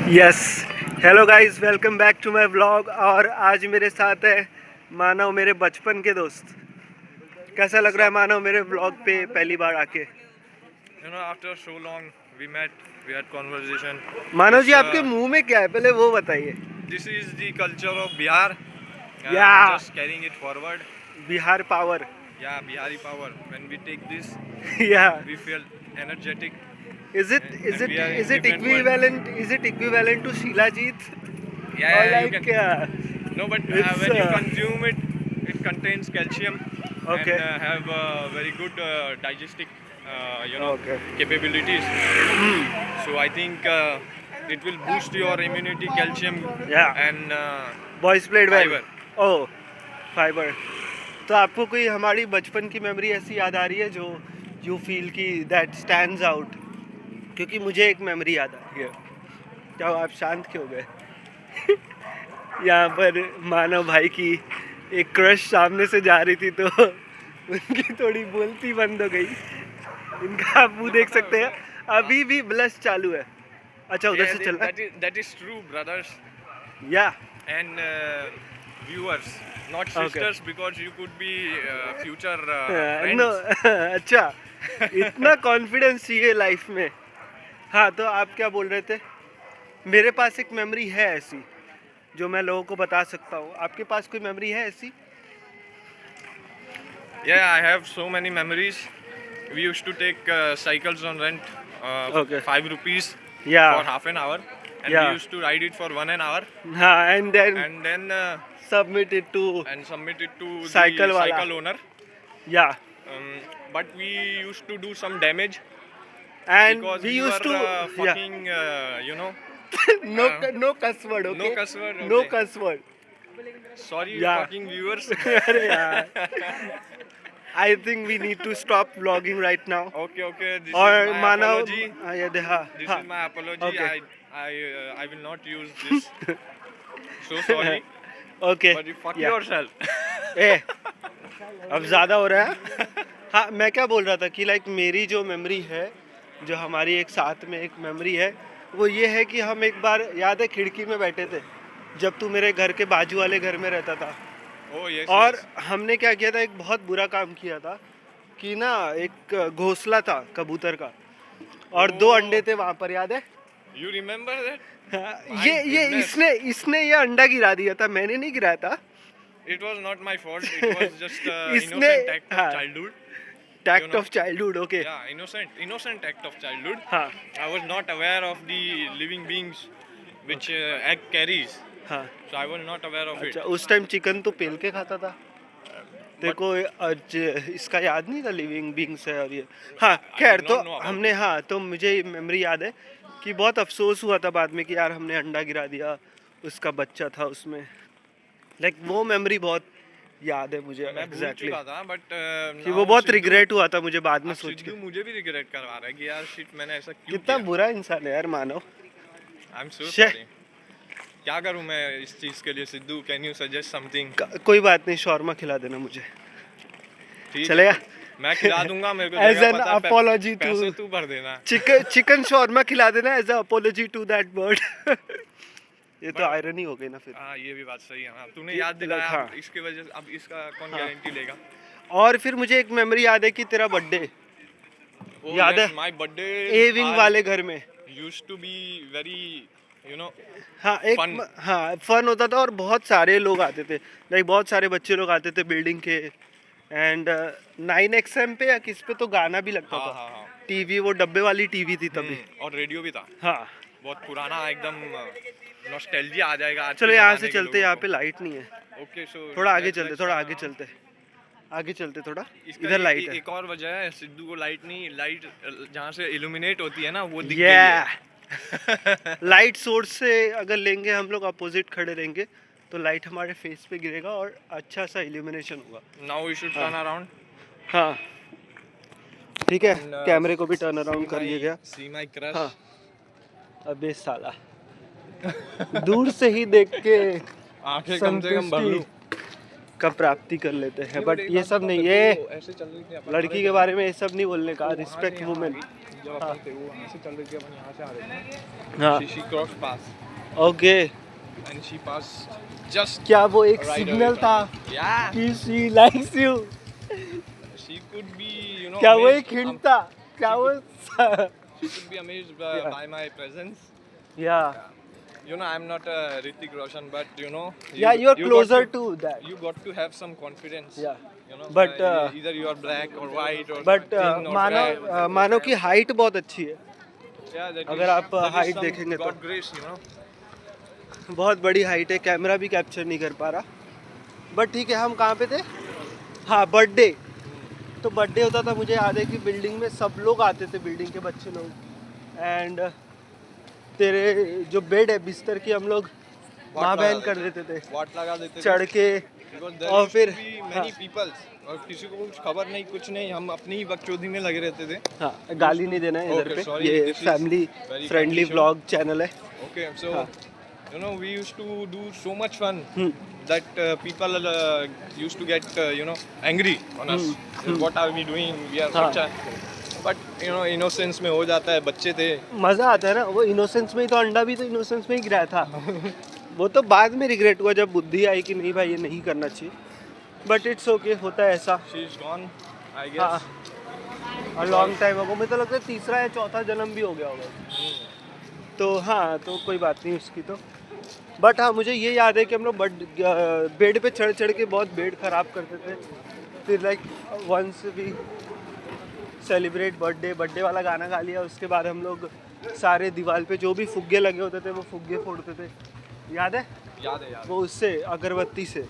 Yes, hello guys, welcome back to my vlog. और आज मेरे साथ है मानव, मेरे बचपन के दोस्त। कैसा लग रहा है मानव मेरे व्लॉग पे पहली बार आके? After so long we met, we had conversation. Manav ji, It's, आपके मुंह में क्या है, पहले वो बताइए। this is the culture of Bihar. या I'm just carrying it forward. Bihar power. Yeah, Bihari power. When we take this, या we feel energetic. Is it And- is and it we are in is it different world. Equivalent to shilajit? Yeah, और you like can. क्या? No, but It's, when you consume it, it contains calcium Okay. and have very good digestive, Okay. capabilities. So I think it will boost your immunity, calcium, Yeah. and boys played well. fiber. Oh, fibre. तो आपको कोई हमारी बचपन की memory ऐसी याद आ रही है जो यू फील की दैट स्टैंड्स आउट? क्योंकि मुझे एक मेमोरी याद आ रही है। क्या आप शांत क्यों गए? यहाँ पर मानव भाई की एक क्रश सामने से जा रही थी, तो उनकी थोड़ी बोलती बंद हो गई। इनका आप मुंह देख सकते हैं, अभी भी ब्लश चालू है। अच्छा, उधर से चलना। that is true, brothers या and viewers, not Okay. sisters, because you could be future no. friends. अच्छा, इतना कॉन्फिडेंस चाहिए लाइफ में। हाँ, तो आप क्या बोल रहे थे? मेरे पास एक मेमोरी है ऐसी जो मैं लोगों को बता सकता हूँ। आपके पास कोई मेमोरी है ऐसी? Yeah, I have so many memories. We used to take cycles on rent, Okay. 5 rupees Yeah. for half an hour, and Yeah. we used to ride it for 1 hour, हाँ, and and then submit it to submit it to Cycle the wala. cycle owner. yeah, But we used to do some damage and because we we used were to fucking, no cuss word, okay? no cuss word, No okay. cuss word. Sorry, Yeah. fucking viewers. अरे यार, I think we need to stop vlogging right now. Okay, this और is my Manav, apology. हाँ, This हाँ, is my apology. Okay. I will not use this. So sorry. okay. But you fuck Yeah. yourself. ए, अब ज़्यादा हो रहा है। हाँ, मैं क्या बोल रहा था कि लाइक मेरी जो मेमोरी है, जो हमारी एक साथ में एक मेमोरी है, वो ये है कि हम एक बार, याद है, खिड़की में बैठे थे जब तू मेरे घर के बाजू वाले घर में रहता था। Oh yes. और yes. हमने क्या किया था, एक बहुत बुरा काम किया था कि ना, एक घोंसला था कबूतर का और 2 अंडे थे वहाँ पर, याद है? You remember that? हाँ, My ये goodness. इसने ये अंडा गिरा दिया था, मैंने नहीं गिराया था। It was not my fault. It was just इसने, innocent act of हाँ, childhood. Tact know. Of childhood, okay. Yeah, innocent act of childhood. हाँ, I was not aware of the living beings which egg carries. हाँ। So I was not aware of अच्छा, it. उस time chicken तो पेल के खाता था। देखो, आज इसका याद नहीं था, लिविंग बींग्स है और ये। हाँ, खैर, did तो not know about हमने, हाँ, तो मुझे मेमोरी याद है कि बहुत अफसोस हुआ था बाद में कि यार हमने अंडा गिरा दिया, उसका बच्चा था उसमें। लाइक वो मेमोरी बहुत याद है मुझे मैं भूल एग्जैक्टली, चुका था, but कि वो बहुत रिग्रेट हुआ था मुझे बाद में अब सोच के। सिद्धू मुझे भी रिग्रेट करवा रहा है कि यार शिट मैंने ऐसा क्यों कितना किया. बुरा इंसान है यार मानव। आई एम सो शे। सॉरी. क्या करूं मैं इस चीज के लिए Sidhu? Can you suggest something? कोई बात नहीं, शॉर्मा खिला देना मुझे, ठीक है, चलेगा? मैं खिला दूंगा. मेरे को As जगह an पता है, apology to- पैसे तू भर देना. चिकन शॉर्मा खिला देना as a apology to that bird. ये तो आयरनी हो गई ना फिर। हाँ, ये भी बात सही है. हाँ, तूने कि- याद दिलाया. हाँ. अब इसकी वजह से अब इसका कौन हाँ. गारंटी लेगा? और फिर मुझे एक मेमोरी याद है कि तेरा बर्थडे याद है? माय बर्थडे ए विंग वाले घर में। Used to be very, you know, हाँ, एक Fun. हाँ, फन होता था और बहुत सारे लोग आते थे, लाइक बहुत सारे बच्चे लोग आते थे बिल्डिंग के। एंड 9XM पे या किस पे तो गाना भी लगता हाँ था। हाँ हाँ. टीवी, वो डब्बे वाली टीवी थी तभी। और रेडियो भी था. हाँ, बहुत पुराना, एकदम नॉस्टैल्जिया आ जाएगा आज चलो के यहाँ ज़माने से के चलते, यहाँ लोगों पे लाइट नहीं है। को. ओके, सो थोड़ा आगे चलते, थोड़ा आगे चलते, आगे चलते थोड़ा। इधर लाइट है। एक और वजह है, सिद्धू को लाइट नहीं, लाइट जहाँ से इल्यूमिनेट होती है ना, वो दिख ये गई लाइट सोर्स से अगर लेंगे हम लोग, अपोजिट खड़े रहेंगे तो लाइट हमारे फेस पे गिरेगा और अच्छा सा इल्यूमिनेशन होगा। Now we should turn around. हाँ, ठीक है, कैमरे को भी टर्न अराउंड कर लिया गया। See my crush. हाँ, अबे साला, दूर से ही देख के आंखें कम से कम भर लूं. संतुष्टि का प्राप्ति कर लेते हैं, बट ये सब नहीं, ये ऐसे चल रही थी. लड़की के बारे में ये सब नहीं बोलने का। Respect women. जब अपन थे वो वहाँ से चल रही थी, अपन यहाँ से आ रहे थे। हाँ She crossed past okay and she passed just क्या वो एक right away सिग्नल from था me. Yeah, कि she likes you she could be, you know, क्या वो amazed, एक हिंट था क्या वो she could be amazed Yeah. by my presence. या You know, I'm not a Hrithik Roshan, but you know, या you are you closer got to that you got to have some confidence. Yeah. You know, But, either you are black or white or but thin or मानो fat. मानो की height बहुत अच्छी है Yeah, that अगर is- आप that is height some देखेंगे तो। God grace, you know. बहुत बड़ी हाइट है कैमरा भी कैप्चर नहीं कर पा रहा बट ठीक है हम कहाँ पे थे हाँ बर्थडे तो बर्थडे होता था मुझे याद है कि बिल्डिंग में सब लोग आते थे बिल्डिंग के बच्चे लोग एंड तेरे जो बेड है बिस्तर की हम लोग माँ लगा बहन देते कर देते थे Watt लगा देते थे। चढ़ के Because there और used फिर to be many people और किसी को कुछ खबर नहीं कुछ नहीं, हम अपनी ही बकचोदी में लगे रहते थे। हाँ गाली नहीं देना है इधर Okay, पे sorry, ये this is family very friendly friendly show. Vlog channel है Okay, so हाँ. you know we used to do so much fun Hmm. that people used to get you know angry on us. That What are we doing? We are हाँ. such a but you know innocence में हो जाता है, बच्चे थे। मज़ा आता है ना वो इनोसेंस में ही तो अंडा भी तो इनोसेंस में ही गिराया था वो तो बाद में रिग्रेट हुआ जब बुद्धि आई कि नहीं भाई ये नहीं करना चाहिए बट इट्स ओके होता है ऐसा She is gone, I हाँ guess. और लॉन्ग टाइम अगो मुझे तो लगता है तीसरा या चौथा जन्म भी हो गया होगा तो हाँ तो कोई बात नहीं उसकी तो बट हाँ मुझे ये याद है कि हम लोग बेड पे चढ़ चढ़ के बहुत बेड ख़राब करते थे फिर लाइक वंस भी सेलिब्रेट बर्थडे वाला गाना गा लिया उसके बाद हम लोग सारे दीवार पे जो भी फुग्गे लगे होते थे वो फुग्गे फोड़ते थे याद है याद है याद। वो उससे अगरबत्ती से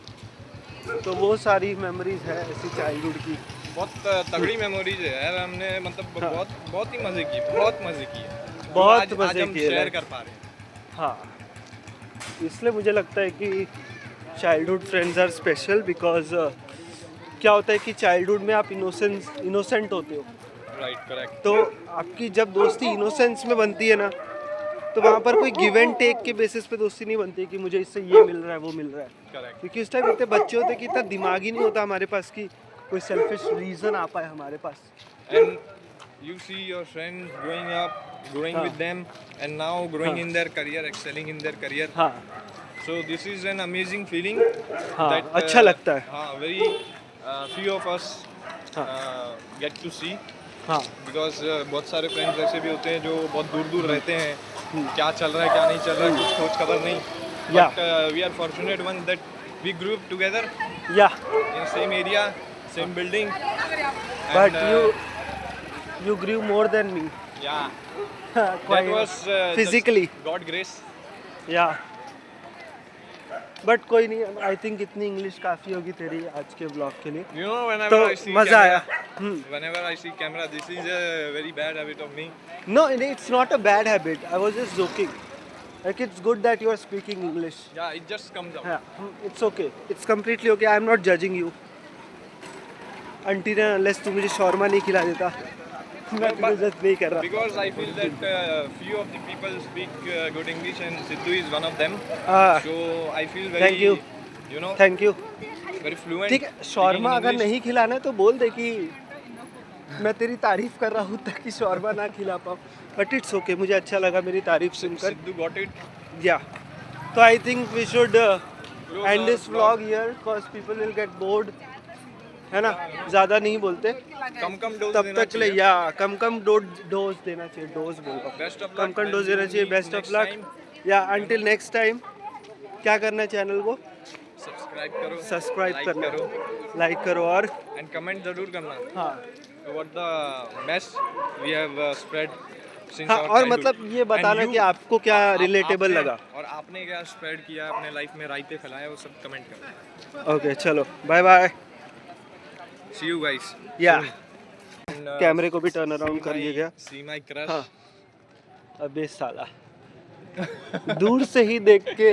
तो वो सारी मेमोरीज है ऐसी चाइल्डहुड की बहुत तगड़ी मेमोरीज है यार, हमने मतलब हाँ. बहुत ही मजे किए, बहुत मजे किए। बहुत आज मजे हम किए, शेयर like- कर पा रहे हैं। हाँ इसलिए मुझे लगता है कि childhood friends are special because क्या होता है कि चाइल्डहुड में आप इनोसेंट होते हो राइट, करेक्ट। तो आपकी जब दोस्ती इनोसेंस में बनती है ना तो वहाँ पर कोई गिव एंड टेक के बेसिस पे दोस्ती नहीं बनती कि मुझे इससे ये मिल रहा है वो मिल रहा है करेक्ट। क्योंकि उस टाइम इतने बच्चे होते कि इतना दिमाग ही नहीं होता हमारे पास कि कोई सेल्फिश रीज़न आ पाए हमारे पास And you see your friends growing up, growing हाँ. with them, and now growing हाँ. in their career, excelling in their career. हाँ So this is an amazing feeling. हाँ that, अच्छा लगता है हाँ, very few of us हाँ. get to see. हाँ Because बहुत सारे फ्रेंड्स ऐसे भी होते हैं जो बहुत दूर दूर रहते हैं, क्या चल रहा है क्या नहीं चल रहा है कुछ खोज खबर नहीं। Yeah. But we are fortunate one that we grew up together या in same area, same building. But And, you grew more than me yeah, that quite was physically just God grace. या but कोई नहीं I think इतनी English काफ़ी होगी तेरी आज के ब्लॉग के लिए You know, whenever तो I see मज़ा आया camera, whenever I see camera, this is a very bad habit of me. No it's not a bad habit I was just joking like it's good that you are speaking English Yeah, it just comes out. It's okay it's completely okay I am not judging you until unless तू मुझे shawarma नहीं खिला देता मैं तुझे जज नहीं कर रहा Because I feel that few of the people speak good English and Sidhu is one of them. हाँ So I feel very, Thank you. you know, thank you very fluent. ठीक है speaking शॉर्मा अगर English. नहीं खिलाना है तो बोल दे कि मैं तेरी तारीफ कर रहा हूँ ताकि शॉर्मा ना खिला पाऊँ बट इट्स ओके मुझे अच्छा लगा मेरी तारीफ सुनकर Sidhu got it. या तो I think we should Close and our this vlog here because people will get bored है ना ज़्यादा नहीं बोलते कम dose तब देना तक ले चाहिए. या कम डोज देना चाहिए डोज बोल रहा Best of हूँ luck. कम डोज देना चाहिए best of Next luck time, या अंटिल नेक्स्ट टाइम क्या करना है चैनल को Subscribe करो. सब्सक्राइब like करना करो. लाइक करो और And comment जरूर करना. हाँ What the mess we have spread since हाँ our और childhood. मतलब ये And बताना you- कि आपको क्या आप- रिलेटेबल आपने- लगा और आपने क्या स्प्रेड किया अपने लाइफ में रायते फैलाया वो सब कमेंट करो. ओके चलो bye bye See you guys. या And, कैमरे को भी टर्न अराउंड कर लिया गया See my crush. हाँ अबे साला दूर से ही देख के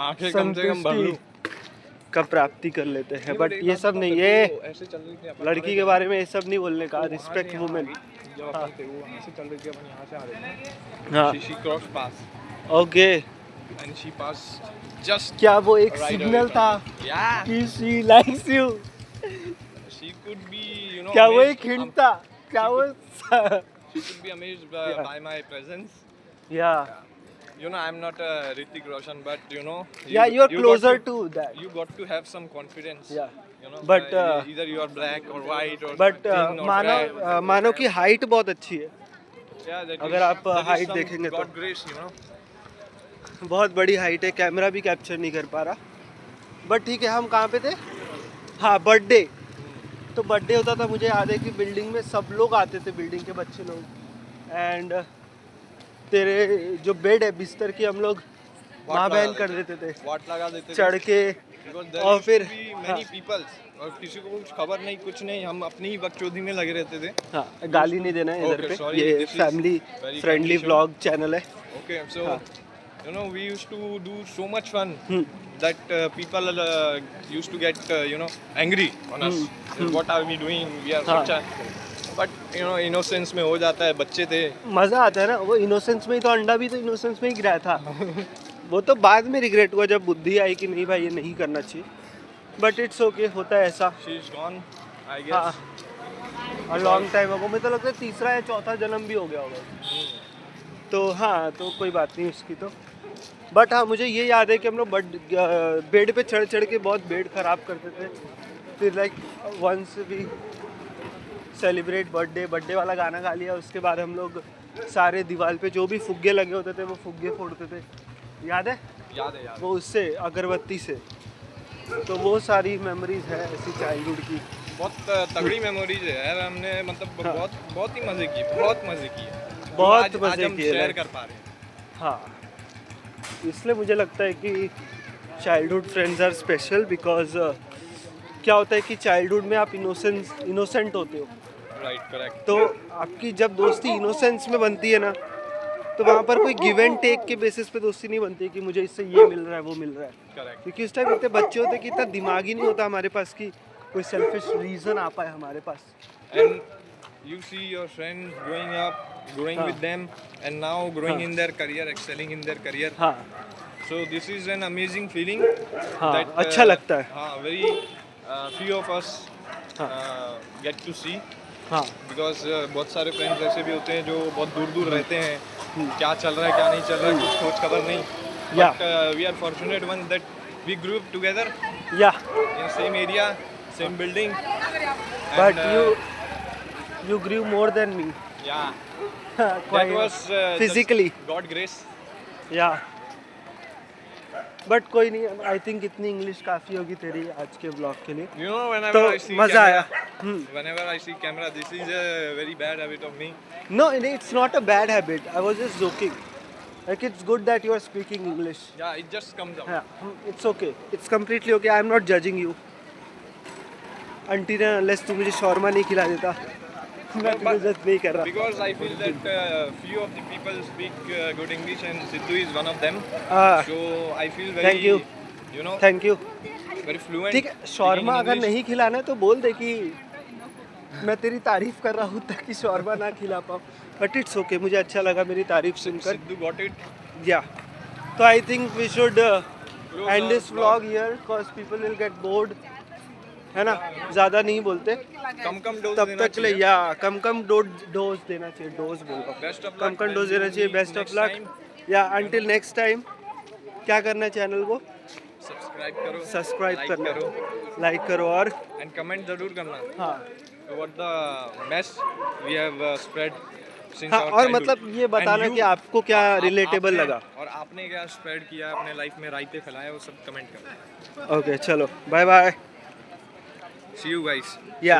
आंखें कम से कम भर लूं. संतुष्टि का प्राप्ति कर लेते हैं बट ये सब नहीं ये ऐसे चल रही थी अपन लड़की के बारे में ये सब नहीं बोलने का रिस्पेक्ट वुमेन जब अपन थे वो वहाँ से चल रही थी अपन यहाँ से आ रहे थे. हाँ She crossed path okay and she passed just क्या वो एक right सिग्नल away था from- Yeah. कि she likes you She could be, you know. क्या वो amazed. एक हिंट था क्या वो She should be amazed Yeah. by my presence. Yeah. You know, I'm not Hrithik Roshan, but you know, Yeah, you're you closer got to that. you got to have some confidence. Yeah. You know, But either you are black or white or but thin or मानो fat. मानो कि height बहुत अच्छी है. Yeah, that अगर is, आप that is height some देखेंगे तो. God grace, you know. बहुत बड़ी हाइट है, कैमरा भी कैप्चर नहीं कर पा रहा. बट ठीक है, हम कहाँ पे थे? हाँ, बर्थडे. तो बर्थडे होता था, मुझे याद है कि बिल्डिंग में सब लोग आते थे, बिल्डिंग के बच्चे लोग. एंड तेरे जो बेड है, बिस्तर की हम लोग माँ बहन कर देते थे, वाट लगा देते थे. चढ़ के. Because there और used फिर to be many people और किसी को कुछ खबर नहीं, कुछ नहीं, हम अपनी ही बकचोदी में लगे रहते थे. हाँ, गाली नहीं देना है इधर Okay, पे. sorry, ये this is family very friendly condition. Vlog channel है. Okay, so हाँ. you know, we used to do so much fun hmm. that people used to get you know, angry on us. What are we doing? We are हाँ. such a, but you know, innocence में हो जाता है, बच्चे थे. मज़ा आता है ना, वो इनोसेंस में ही तो, अंडा भी तो इनोसेंस में ही गिराया था. वो तो बाद में रिग्रेट हुआ जब बुद्धि आई कि नहीं भाई ये नहीं करना चाहिए. बट इट्स ओके, होता है ऐसा. She is gone, I हाँ, guess. Long time ago. मुझे तो लगता है तीसरा या चौथा जन्म भी हो गया होगा. तो हाँ, तो कोई बात नहीं उसकी तो. बट हाँ, मुझे ये याद है कि हम लोग बेड पे चढ़ चढ़ के बहुत बेड ख़राब करते थे. फिर like once we celebrate birthday वाला गाना गा लिया, उसके बाद हम लोग सारे दीवार पे जो भी फुग्गे लगे होते थे वो फुग्गे फोड़ते थे. याद है? याद है, याद. वो उससे अगरबत्ती से. तो वो सारी मेमोरीज है ऐसी चाइल्डहुड की. बहुत तगड़ी मेमोरीज है यार. हमने मतलब हाँ. बहुत ही मजे किए, बहुत मजे किए. बहुत आज मजे हम किए, शेयर like- कर पा रहे हैं. हाँ, इसलिए मुझे लगता है कि childhood friends are special because क्या होता है कि चाइल्डहुड में आप इनोसेंट होते हो. Right, correct. तो आपकी जब दोस्ती इनोसेंस में बनती है ना, तो वहाँ पर कोई गिव एंड टेक के बेसिस पे दोस्ती नहीं बनती कि मुझे इससे ये मिल रहा है वो मिल रहा है. करेक्ट. क्योंकि उस टाइम इतने बच्चे होते कि इतना दिमाग ही नहीं होता हमारे पास कि कोई सेल्फिश रीज़न आ पाए हमारे पास. And you see your friends growing up, growing हाँ. with them, and now growing हाँ. in their career, excelling in their career. हाँ So this is an amazing feeling. हाँ, that, अच्छा लगता है. हाँ, very few of us हाँ. get to see. हाँ. Because बहुत सारे फ्रेंड्स ऐसे भी होते हैं जो बहुत दूर दूर रहते हैं. क्या चल रहा है, क्या नहीं चल रहा है, कुछ खोज खबर नहीं. Yeah. But we are fortunate one that we grew up together या in same area, same building. But And, you grew more than me. yeah, that Quite was physically. just God grace. या but कोई नहीं. I think इतनी English काफ़ी होगी तेरी आज के ब्लॉग के लिए. You know, whenever तो I see मज़ा आया. whenever I see camera, this is a very bad habit of me. No, it's not a bad habit. I was just joking. Like it's good that you are speaking English. Yeah, it just comes out. Yeah, it's okay. It's completely okay. I'm not judging you. Until and unless तू मुझे shawarma नहीं खिला देता, मैं तुझे जज नहीं कर रहा. Because I feel that few of the people speak good English, and Sidhu is one of them. Ah, So I feel very, Thank you. you know, thank you. very fluent. ठीक है, speaking शॉर्मा अगर English. नहीं खिलाना है तो बोल दे कि मैं तेरी तारीफ कर रहा हूँ ताकि शॉर्मा ना खिला पाऊँ. बट इट्स ओके, मुझे अच्छा लगा मेरी तारीफ सुनकर. Sidhu got it. या तो I think we should Close and our this vlog here because people will get bored, है ना. ज़्यादा नहीं बोलते कम dose तब देना तक ले. चाहिए. या कम डोज देना चाहिए. डोज बोल रहा हूँ. Best of luck. Come when dose you देना चाहिए. meet best of next luck. time. या अंटिल नेक्स्ट टाइम क्या करना है चैनल को? Subscribe करो. सब्सक्राइब like करना, करो. लाइक करो. और And comment जरूर करना. हाँ What the mess we have spread since हाँ, our और childhood. मतलब ये बताना And कि you, आपको क्या आप- रिलेटेबल आपने- लगा. और आपने क्या स्प्रेड किया अपने लाइफ में, रायते फैलाए, वो सब कमेंट करो. ओके चलो, bye bye. See you guys. या